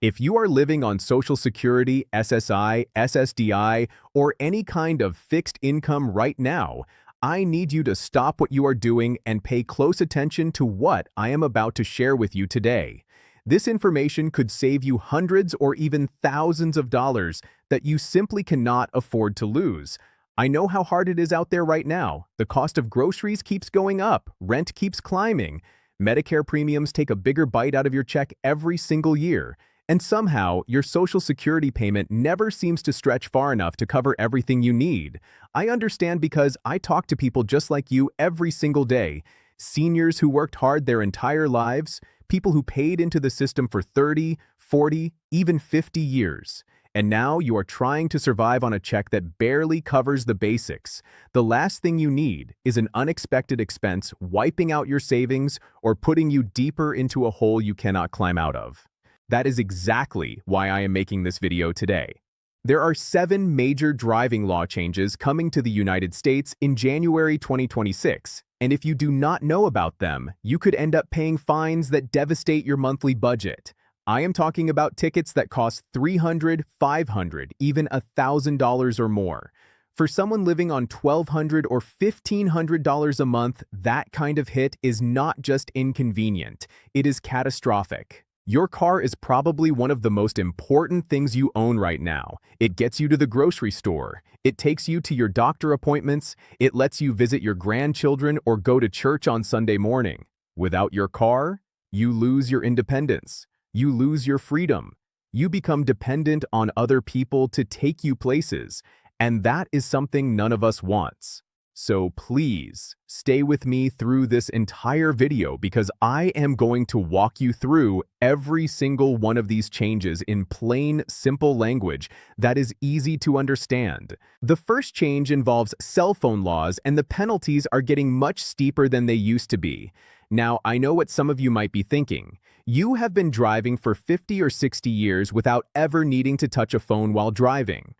If you are living on Social Security, SSI, SSDI, or any kind of fixed income right now, I need you to stop what you are doing and pay close attention to what I am about to share with you today. This information could save you hundreds or even thousands of dollars that you simply cannot afford to lose. I know how hard it is out there right now. The cost of groceries keeps going up, rent keeps climbing, Medicare premiums take a bigger bite out of your check every single year. And somehow, your Social Security payment never seems to stretch far enough to cover everything you need. I understand because I talk to people just like you every single day. Seniors who worked hard their entire lives, people who paid into the system for 30, 40, even 50 years. And now you are trying to survive on a check that barely covers the basics. The last thing you need is an unexpected expense wiping out your savings or putting you deeper into a hole you cannot climb out of. That is exactly why I am making this video today. There are 7 major driving law changes coming to the United States in January 2026, and if you do not know about them, you could end up paying fines that devastate your monthly budget. I am talking about tickets that cost $300, $500, even $1,000 or more. For someone living on $1,200 or $1,500 a month, that kind of hit is not just inconvenient, it is catastrophic. Your car is probably one of the most important things you own right now. It gets you to the grocery store. It takes you to your doctor appointments. It lets you visit your grandchildren or go to church on Sunday morning. Without your car, you lose your independence. You lose your freedom. You become dependent on other people to take you places. And that is something none of us wants. So please, stay with me through this entire video because I am going to walk you through every single one of these changes in plain, simple language that is easy to understand. The first change involves cell phone laws, and the penalties are getting much steeper than they used to be. Now, I know what some of you might be thinking. You have been driving for 50 or 60 years without ever needing to touch a phone while driving.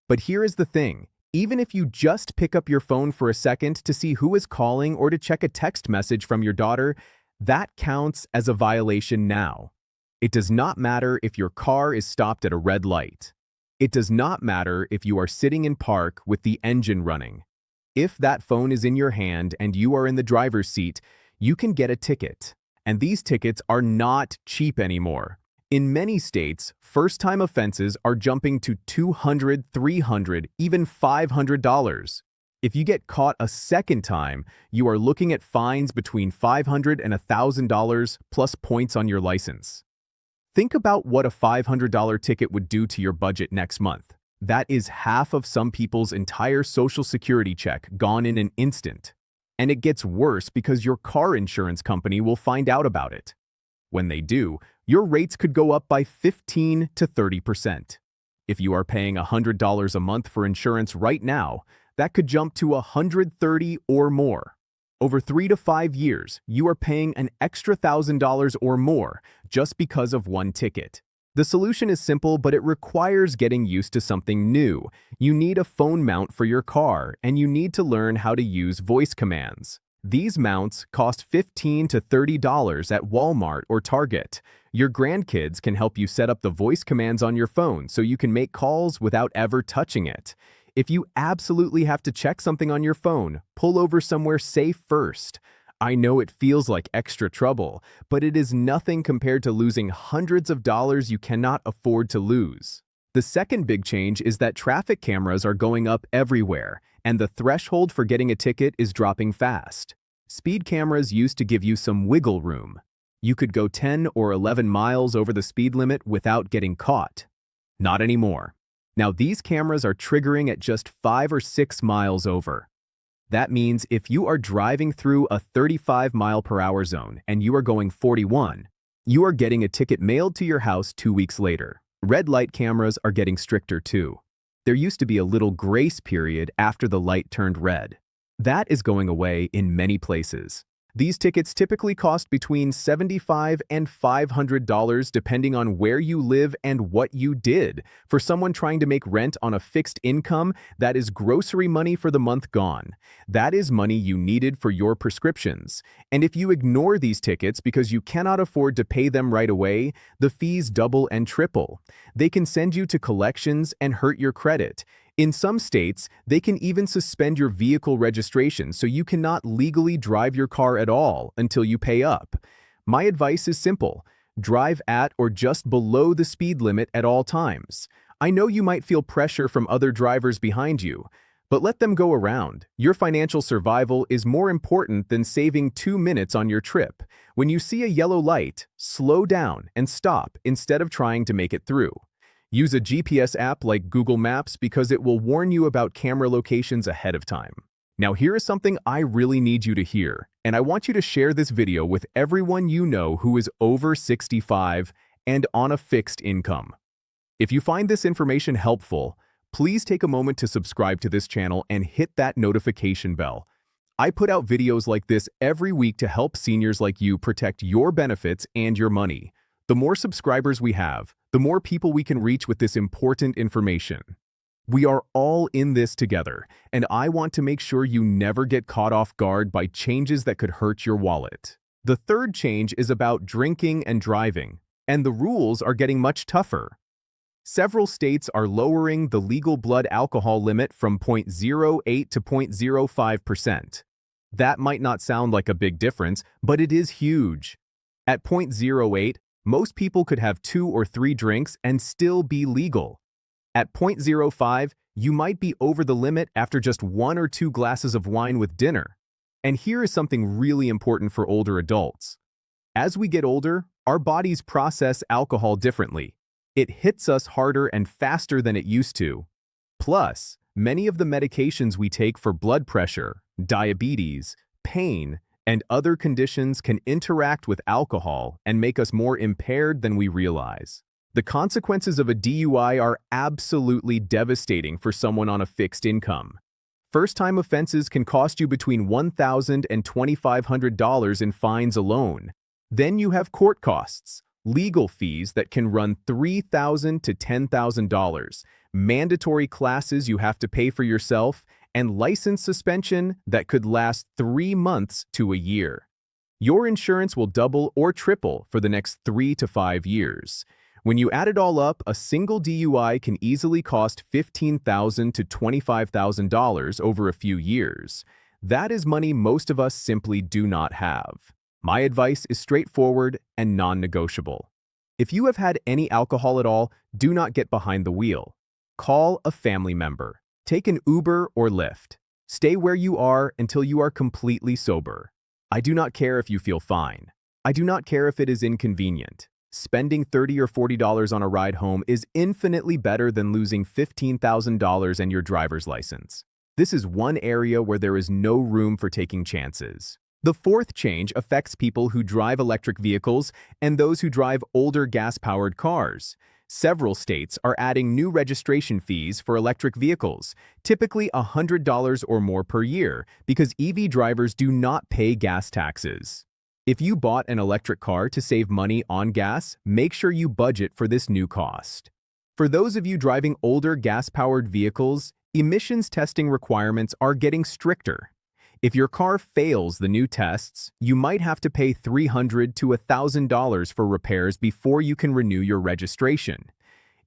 But here is the thing. Even if you just pick up your phone for a second to see who is calling or to check a text message from your daughter, that counts as a violation now. It does not matter if your car is stopped at a red light. It does not matter if you are sitting in park with the engine running. If that phone is in your hand and you are in the driver's seat, you can get a ticket. And these tickets are not cheap anymore. In many states, first-time offenses are jumping to $200, $300, even $500. If you get caught a second time, you are looking at fines between $500 and $1,000 plus points on your license. Think about what a $500 ticket would do to your budget next month. That is half of some people's entire Social Security check gone in an instant. And it gets worse because your car insurance company will find out about it. When they do, your rates could go up by 15 to 30%. If you are paying $100 a month for insurance right now, that could jump to $130 or more. Over 3 to 5 years, you are paying an extra $1,000 or more just because of one ticket. The solution is simple, but it requires getting used to something new. You need a phone mount for your car, and you need to learn how to use voice commands. These mounts cost $15 to $30 at Walmart or Target. Your grandkids can help you set up the voice commands on your phone so you can make calls without ever touching it. If you absolutely have to check something on your phone, pull over somewhere safe first. I know it feels like extra trouble, but it is nothing compared to losing hundreds of dollars you cannot afford to lose. The second big change is that traffic cameras are going up everywhere, and the threshold for getting a ticket is dropping fast. Speed cameras used to give you some wiggle room. You could go 10 or 11 miles over the speed limit without getting caught. Not anymore. Now these cameras are triggering at just 5 or 6 miles over. That means if you are driving through a 35-mile-per-hour zone and you are going 41, you are getting a ticket mailed to your house 2 weeks later. Red light cameras are getting stricter too. There used to be a little grace period after the light turned red. That is going away in many places. These tickets typically cost between $75 and $500 depending on where you live and what you did. For someone trying to make rent on a fixed income, that is grocery money for the month gone. That is money you needed for your prescriptions. And if you ignore these tickets because you cannot afford to pay them right away, the fees double and triple. They can send you to collections and hurt your credit. In some states, they can even suspend your vehicle registration so you cannot legally drive your car at all until you pay up. My advice is simple. Drive at or just below the speed limit at all times. I know you might feel pressure from other drivers behind you, but let them go around. Your financial survival is more important than saving 2 minutes on your trip. When you see a yellow light, slow down and stop instead of trying to make it through. Use a GPS app like Google Maps because it will warn you about camera locations ahead of time. Now here is something I really need you to hear, and I want you to share this video with everyone you know who is over 65 and on a fixed income. If you find this information helpful, please take a moment to subscribe to this channel and hit that notification bell. I put out videos like this every week to help seniors like you protect your benefits and your money. The more subscribers we have, the more people we can reach with this important information. We are all in this together, and I want to make sure you never get caught off guard by changes that could hurt your wallet. The third change is about drinking and driving, and the rules are getting much tougher. Several states are lowering the legal blood alcohol limit from 0.08 to 0.05%. That might not sound like a big difference, but it is huge. At 0.08, most people could have 2 or 3 drinks and still be legal. At 0.05, you might be over the limit after just 1 or 2 glasses of wine with dinner. And here is something really important for older adults. As we get older, our bodies process alcohol differently. It hits us harder and faster than it used to. Plus, many of the medications we take for blood pressure, diabetes, pain, and other conditions can interact with alcohol and make us more impaired than we realize. The consequences of a DUI are absolutely devastating for someone on a fixed income. First-time offenses can cost you between $1,000 and $2,500 in fines alone. Then you have court costs, legal fees that can run $3,000 to $10,000, mandatory classes you have to pay for yourself, and license suspension that could last 3 months to a year. Your insurance will double or triple for the next 3 to 5 years. When you add it all up, a single DUI can easily cost $15,000 to $25,000 over a few years. That is money most of us simply do not have. My advice is straightforward and non-negotiable. If you have had any alcohol at all, do not get behind the wheel. Call a family member. Take an Uber or Lyft. Stay where you are until you are completely sober. I do not care if you feel fine. I do not care if it is inconvenient. Spending $30 or $40 on a ride home is infinitely better than losing $15,000 and your driver's license. This is one area where there is no room for taking chances. The fourth change affects people who drive electric vehicles and those who drive older gas-powered cars. Several states are adding new registration fees for electric vehicles, typically $100 or more per year, because EV drivers do not pay gas taxes. If you bought an electric car to save money on gas, make sure you budget for this new cost. For those of you driving older gas-powered vehicles, emissions testing requirements are getting stricter. If your car fails the new tests, you might have to pay $300 to $1,000 for repairs before you can renew your registration.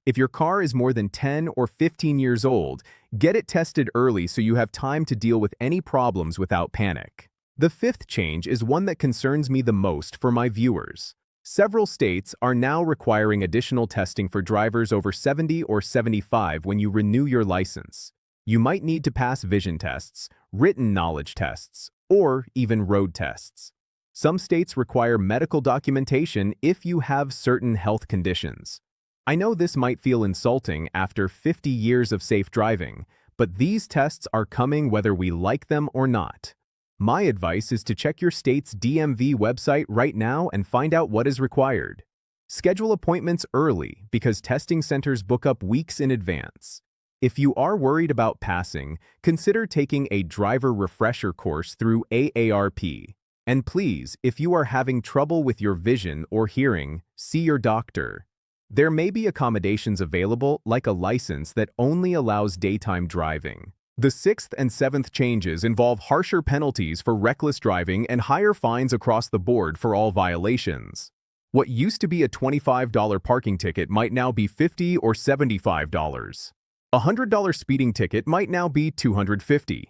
If your car is more than 10 or 15 years old, get it tested early so you have time to deal with any problems without panic. The fifth change is one that concerns me the most for my viewers. Several states are now requiring additional testing for drivers over 70 or 75 when you renew your license. You might need to pass vision tests, written knowledge tests, or even road tests. Some states require medical documentation if you have certain health conditions. I know this might feel insulting after 50 years of safe driving, but these tests are coming whether we like them or not. My advice is to check your state's DMV website right now and find out what is required. Schedule appointments early because testing centers book up weeks in advance. If you are worried about passing, consider taking a driver refresher course through AARP. And please, if you are having trouble with your vision or hearing, see your doctor. There may be accommodations available, like a license that only allows daytime driving. The sixth and seventh changes involve harsher penalties for reckless driving and higher fines across the board for all violations. What used to be a $25 parking ticket might now be $50 or $75. A $100 speeding ticket might now be $250.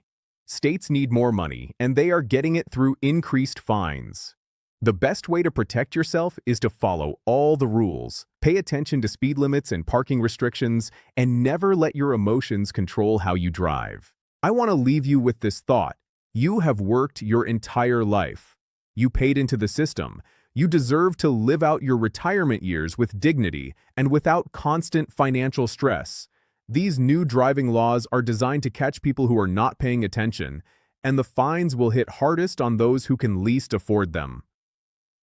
States need more money, and they are getting it through increased fines. The best way to protect yourself is to follow all the rules, pay attention to speed limits and parking restrictions, and never let your emotions control how you drive. I want to leave you with this thought. You have worked your entire life. You paid into the system. You deserve to live out your retirement years with dignity and without constant financial stress. These new driving laws are designed to catch people who are not paying attention, and the fines will hit hardest on those who can least afford them.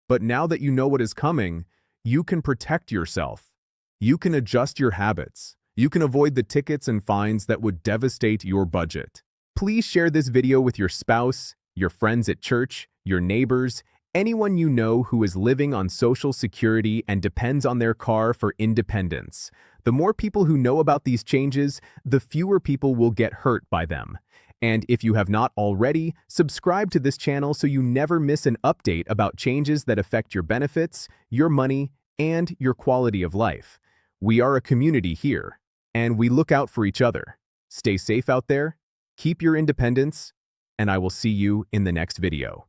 But now that you know what is coming, you can protect yourself. You can adjust your habits. You can avoid the tickets and fines that would devastate your budget. Please share this video with your spouse, your friends at church, your neighbors, anyone you know who is living on Social Security and depends on their car for independence. The more people who know about these changes, the fewer people will get hurt by them. And if you have not already, subscribe to this channel so you never miss an update about changes that affect your benefits, your money, and your quality of life. We are a community here, and we look out for each other. Stay safe out there, keep your independence, and I will see you in the next video.